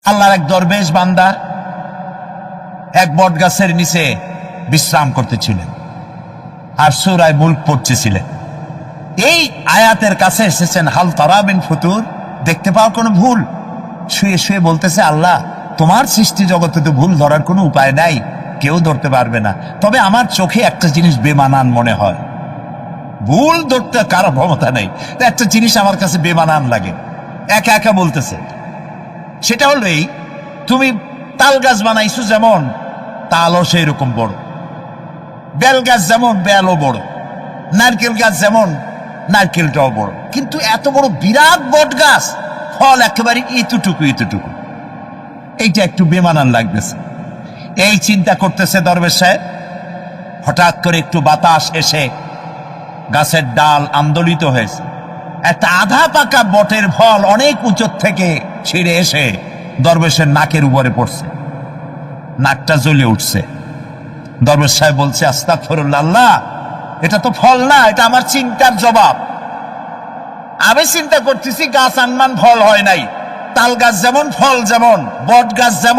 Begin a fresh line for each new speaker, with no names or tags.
আল্লাহর এক দরবেশ বান্দা এক বট গাছের নিচে বিশ্রাম করতেছিলেন আর সূরা মুলক পড়তেছিলেন। এই আয়াতের কাছে এসেছেন, হাল তারা মিন ফুতুর, দেখতে পাও কোনো ভুল? শুয়ে শুয়ে বলতেছে, আল্লাহ তোমার সৃষ্টি জগতে তো ভুল ধরার কোনো উপায় নাই, কেউ ধরতে পারবে না, তবে আমার চোখে একটা জিনিস বেমানান মনে হয়। ভুল ধরতে কারো ক্ষমতা নেই, একটা জিনিস আমার কাছে বেমানান লাগে। একা একা বলতেছে, সেটা হলো এই, তুমি তাল গাছ বানাইছো যেমন, তালও সেই রকম বড়, বেল গাছ যেমন বেলও বড়, নারকেল গাছ যেমন নারকেলটাও বড়, কিন্তু এত বড় বিরাট বট গাছ, ফল একেবারে এতটুকু এতটুকু, এইটা একটু বেমানান লাগতেছে। এই চিন্তা করতেছে দরবেশ সাহেব, হঠাৎ করে একটু বাতাস এসে গাছের ডাল আন্দোলিত হয়েছে, একটা আধা পাকা বটের ফল অনেক উঁচু থেকে ছিঁড়ে এসে দরবেশের নাকের উপরে পড়ছে, নাকটা জ্বলে উঠছে। দরবেশ সাহেব বলছে, আস্তাগফিরুল্লাহ, আল্লাহ এটা তো ফল না, এটা আমার চিন্তার জবাব। আমি চিন্তা করতেছি গাছ আনমান ফল হয় নাই, তাল গাছ যেমন ফল যেমন, বট গাছ যেমন।